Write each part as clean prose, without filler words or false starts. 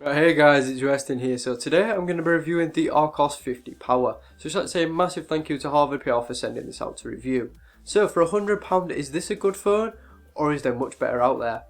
Right, hey guys, it's Weston here. So today I'm going to be reviewing the Archos 50 Power. So just like to say a massive thank you to Harvard PR for sending this out to review. So for £100, is this a good phone, or is there much better out there?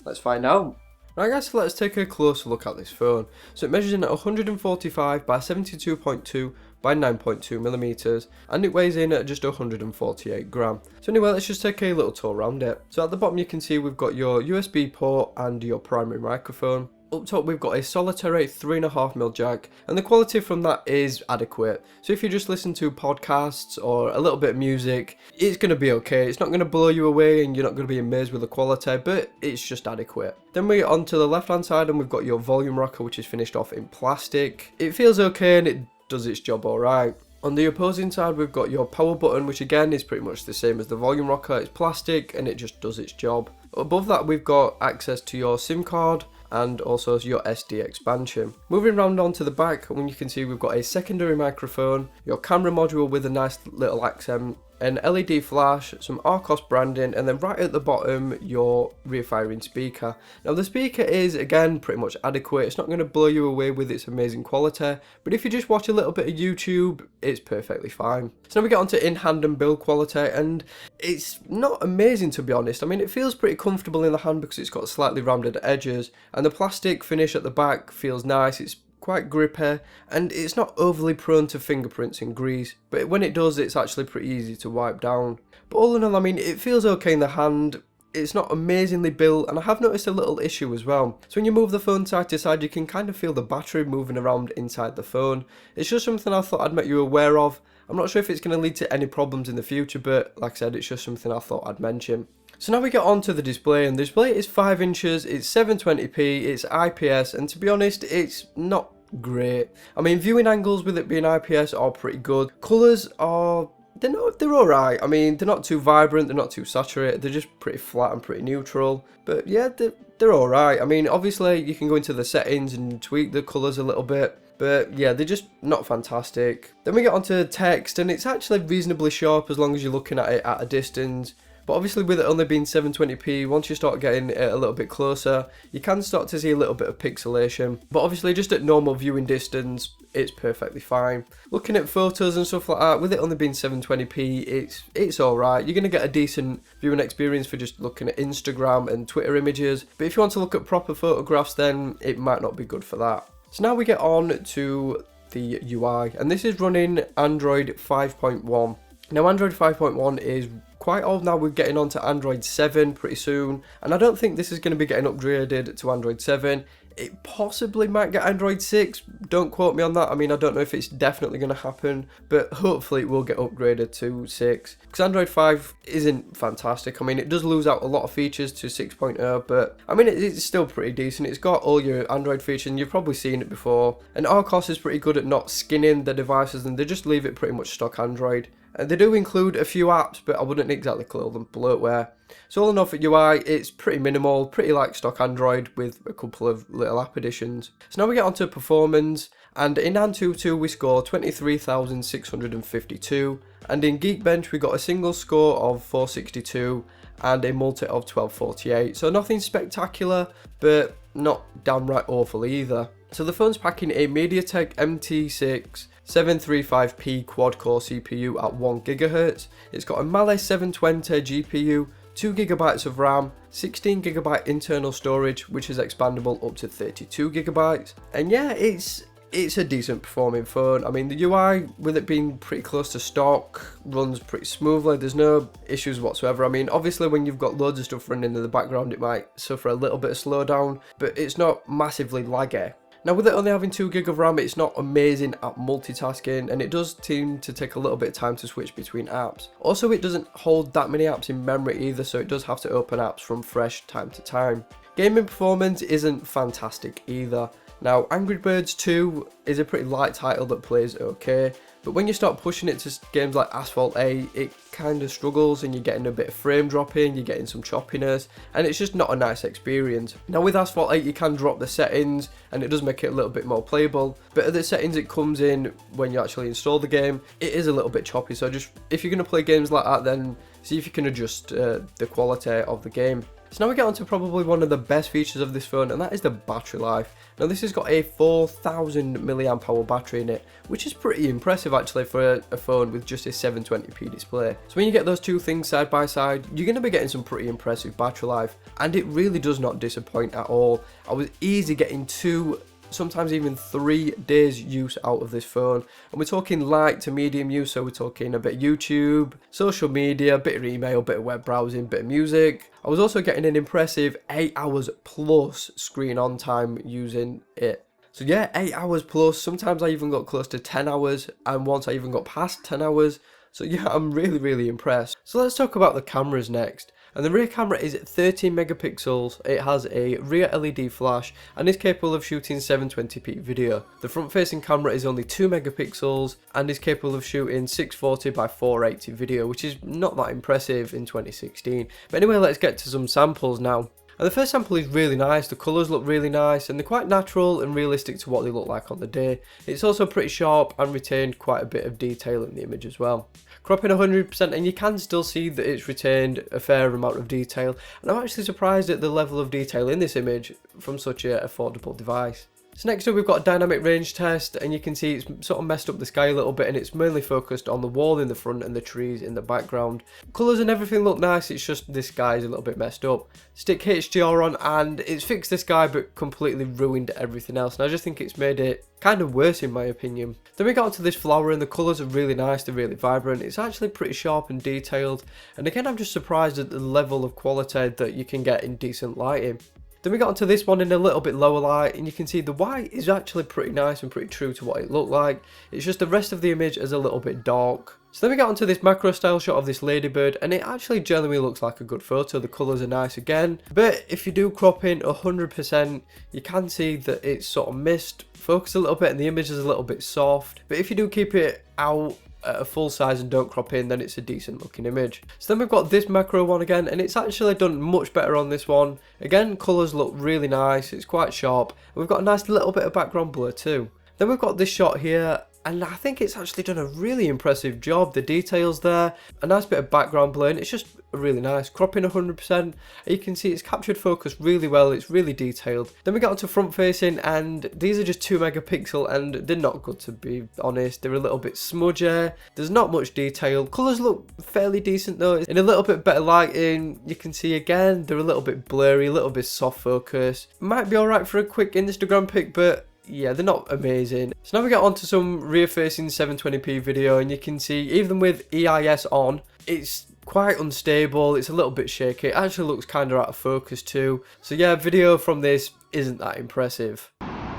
Let's find out. Right guys, so let's take a closer look at this phone. So it measures in at 145 by 72.2 by 9.2 millimeters, and it weighs in at just 148 gram. So anyway, let's just take a little tour around it. So at the bottom you can see we've got your USB port and your primary microphone. Up top we've got a solitary 3.5mm jack, and the quality from that is adequate. So if you just listen to podcasts or a little bit of music, it's going to be okay. It's not going to blow you away and you're not going to be amazed with the quality, but it's just adequate. Then we get on to the left hand side and we've got your volume rocker, which is finished off in plastic. It feels okay and it does its job alright. On the opposing side we've got your power button, which again is pretty much the same as the volume rocker. It's plastic and it just does its job. Above that we've got access to your SIM card and also your SD expansion. Moving round onto the back, when you can see we've got a secondary microphone, your camera module with a nice little accent, an LED flash, some Archos branding, and then right at the bottom your rear firing speaker. Now the speaker is again pretty much adequate. It's not going to blow you away with its amazing quality, but if you just watch a little bit of YouTube, it's perfectly fine. So now we get onto in-hand and build quality, and it's not amazing to be honest. I mean, it feels pretty comfortable in the hand because it's got slightly rounded edges, and the plastic finish at the back feels nice. It's quite grippy and it's not overly prone to fingerprints and grease, but when it does it's actually pretty easy to wipe down. But all in all, I mean, it feels okay in the hand. It's not amazingly built, and I have noticed a little issue as well. So when you move the phone side to side, you can kind of feel the battery moving around inside the phone. It's just something I thought I'd make you aware of. I'm not sure if it's going to lead to any problems in the future, but like I said, it's just something I thought I'd mention. So now we get on to the display, and the display is 5 inches, it's 720p, it's IPS, and to be honest, it's not great. I mean, viewing angles with it being IPS are pretty good. Colours are, they're alright. I mean, they're not too vibrant, they're not too saturated, they're just pretty flat and pretty neutral. But yeah, they're alright. I mean, obviously you can go into the settings and tweak the colours a little bit, but yeah, they're just not fantastic. Then we get onto text, and it's actually reasonably sharp as long as you're looking at it at a distance. But obviously with it only being 720p, once you start getting it a little bit closer, you can start to see a little bit of pixelation. But obviously just at normal viewing distance, it's perfectly fine. Looking at photos and stuff like that, with it only being 720p, it's alright. You're going to get a decent viewing experience for just looking at Instagram and Twitter images. But if you want to look at proper photographs, then it might not be good for that. So now we get on to the UI, and this is running Android 5.1. Now Android 5.1 is quite old now. We're getting on to Android 7 pretty soon, and I don't think this is going to be getting upgraded to Android 7. It possibly might get Android 6, don't quote me on that. I mean, I don't know if it's definitely going to happen, but hopefully it will get upgraded to 6, because Android 5 isn't fantastic. I mean, it does lose out a lot of features to 6.0, but I mean, it's still pretty decent. It's got all your Android features, and you've probably seen it before, and Archos is pretty good at not skinning the devices, and they just leave it pretty much stock Android. And they do include a few apps, but I wouldn't exactly call them bloatware. So all in all for UI, it's pretty minimal, pretty like stock Android with a couple of little app additions. So now we get onto performance, and in Antutu we score 23,652, and in Geekbench we got a single score of 462 and a multi of 1248. So nothing spectacular, but not downright awful either. So the phone's packing a MediaTek MT6 735p quad-core CPU at 1GHz. It's got a Mali 720 GPU, 2GB of RAM, 16GB internal storage, which is expandable up to 32GB. And yeah, it's a decent performing phone. I mean, the UI, with it being pretty close to stock, runs pretty smoothly. There's no issues whatsoever. I mean, obviously when you've got loads of stuff running in the background, it might suffer a little bit of slowdown, but it's not massively laggy. Now with it only having 2GB of RAM, it's not amazing at multitasking, and it does seem to take a little bit of time to switch between apps. Also, it doesn't hold that many apps in memory either, so it does have to open apps from fresh time to time. Gaming performance isn't fantastic either. Now Angry Birds 2 is a pretty light title that plays okay, but when you start pushing it to games like Asphalt 8, it kind of struggles and you're getting a bit of frame dropping, you're getting some choppiness, and it's just not a nice experience. Now with Asphalt 8 you can drop the settings and it does make it a little bit more playable, but at the settings it comes in when you actually install the game, it is a little bit choppy. So just, if you're going to play games like that, then see if you can adjust the quality of the game. So now we get on to probably one of the best features of this phone, and that is the battery life. Now this has got a 4000 mAh battery in it, which is pretty impressive actually for a phone with just a 720p display. So when you get those two things side by side, you're going to be getting some pretty impressive battery life, and it really does not disappoint at all. I was easy getting 2, sometimes even 3 days use out of this phone, and we're talking light to medium use, so we're talking a bit of YouTube, social media, a bit of email, a bit of web browsing, a bit of music. I was also getting an impressive 8 hours plus screen on time using it. So yeah, 8 hours plus, sometimes I even got close to 10 hours, and once I even got past 10 hours. So yeah, I'm really impressed. So let's talk about the cameras next. And the rear camera is 13 megapixels, it has a rear LED flash and is capable of shooting 720p video. The front facing camera is only 2 megapixels and is capable of shooting 640 by 480 video, which is not that impressive in 2016. But anyway, let's get to some samples now. And the first sample is really nice, the colours look really nice and they're quite natural and realistic to what they look like on the day. It's also pretty sharp and retained quite a bit of detail in the image as well. Cropping 100% and you can still see that it's retained a fair amount of detail, and I'm actually surprised at the level of detail in this image from such an affordable device. So next up we've got a dynamic range test, and you can see it's sort of messed up the sky a little bit and it's mainly focused on the wall in the front and the trees in the background. Colours and everything look nice, it's just this sky is a little bit messed up. Stick HDR on and it's fixed the sky but completely ruined everything else, and I just think it's made it kind of worse in my opinion. Then we got onto this flower and the colours are really nice, they're really vibrant, it's actually pretty sharp and detailed, and again I'm just surprised at the level of quality that you can get in decent lighting. Then we got onto this one in a little bit lower light, and you can see the white is actually pretty nice and pretty true to what it looked like. It's just the rest of the image is a little bit dark. So then we got onto this macro style shot of this ladybird, and it actually genuinely looks like a good photo. The colours are nice again, but if you do crop in 100%, you can see that it's sort of missed focus a little bit and the image is a little bit soft. But if you do keep it out at a full size and don't crop in, then it's a decent looking image. So then we've got this macro one again, and it's actually done much better on this one. Again, colours look really nice, it's quite sharp, and we've got a nice little bit of background blur too. Then we've got this shot here, and I think it's actually done a really impressive job. The details there, a nice bit of background blur, and it's just really nice. Cropping 100%, you can see it's captured focus really well, it's really detailed. Then we got onto front facing, and these are just 2 megapixel and they're not good, to be honest. They're a little bit smudgy, there's not much detail. Colours look fairly decent though. In a little bit better lighting, you can see again, they're a little bit blurry, a little bit soft focus. Might be alright for a quick Instagram pic, but yeah, they're not amazing. So now we get onto some rear facing 720p video, and you can see even with EIS on, it's quite unstable, it's a little bit shaky, it actually looks kind of out of focus too. So yeah, video from this isn't that impressive.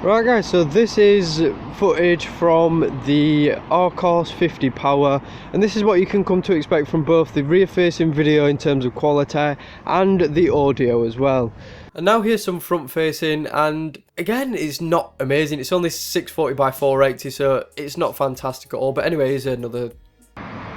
Right guys, so this is footage from the Archos 50 Power, and this is what you can come to expect from both the rear facing video in terms of quality and the audio as well. And now here's some front facing, and again it's not amazing, it's only 640 by 480, so it's not fantastic at all. But anyway, here's another.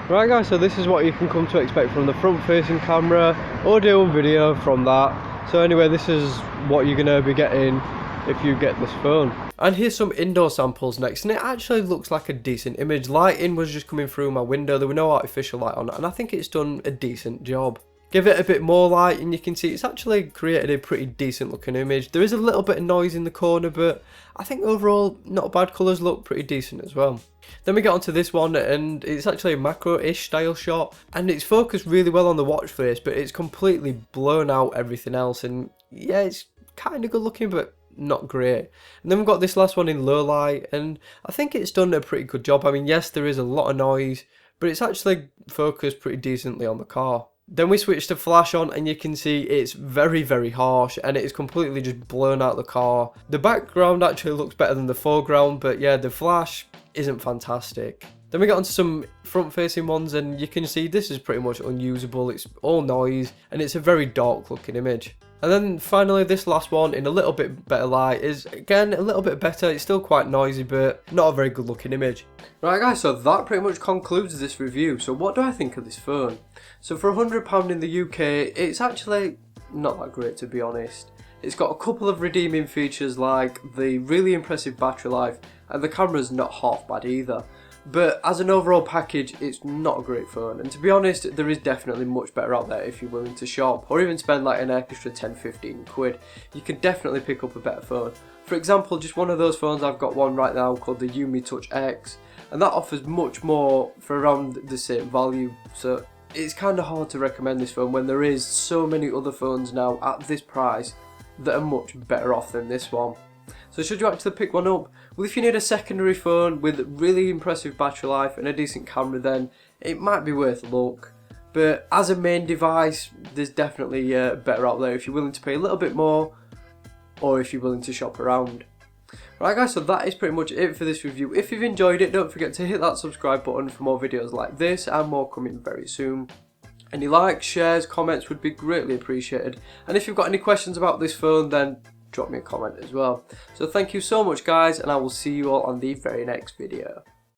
Right guys, so this is what you can come to expect from the front facing camera, audio and video from that. So anyway, this is what you're going to be getting if you get this phone. And here's some indoor samples next, and it actually looks like a decent image. Lighting was just coming through my window, there were no artificial light on it, and I think it's done a decent job. Give it a bit more light and you can see it's actually created a pretty decent looking image. There is a little bit of noise in the corner, but I think overall not bad. Colours look pretty decent as well. Then we get onto this one, and it's actually a macro-ish style shot, and it's focused really well on the watch face, but it's completely blown out everything else, and yeah, it's kind of good looking but not great. And then we've got this last one in low light, and I think it's done a pretty good job. I mean, yes, there is a lot of noise, but it's actually focused pretty decently on the car. Then we switch to flash on, and you can see it's very harsh, and it is completely just blown out the car. The background actually looks better than the foreground, but yeah, the flash isn't fantastic. Then we got onto some front facing ones, and you can see this is pretty much unusable. It's all noise and it's a very dark looking image. And then finally this last one in a little bit better light is again a little bit better. It's still quite noisy but not a very good looking image. Right guys, so that pretty much concludes this review. So what do I think of this phone? So for £100 in the UK, it's actually not that great, to be honest. It's got a couple of redeeming features like the really impressive battery life, and the camera's not half bad either. But as an overall package, it's not a great phone, and to be honest, there is definitely much better out there if you're willing to shop, or even spend like an extra 10-15 quid. You can definitely pick up a better phone. For example, just one of those phones, I've got one right now called the Umi Touch X, and that offers much more for around the same value, so it's kind of hard to recommend this phone when there is so many other phones now at this price that are much better off than this one. So should you actually pick one up? Well, if you need a secondary phone with really impressive battery life and a decent camera, then it might be worth a look. But as a main device, there's definitely better out there if you're willing to pay a little bit more, or if you're willing to shop around. Right guys, so that is pretty much it for this review. If you've enjoyed it, don't forget to hit that subscribe button for more videos like this, and more coming very soon. Any likes, shares, comments would be greatly appreciated. And if you've got any questions about this phone, then drop me a comment as well. So thank you so much guys, and I will see you all on the very next video.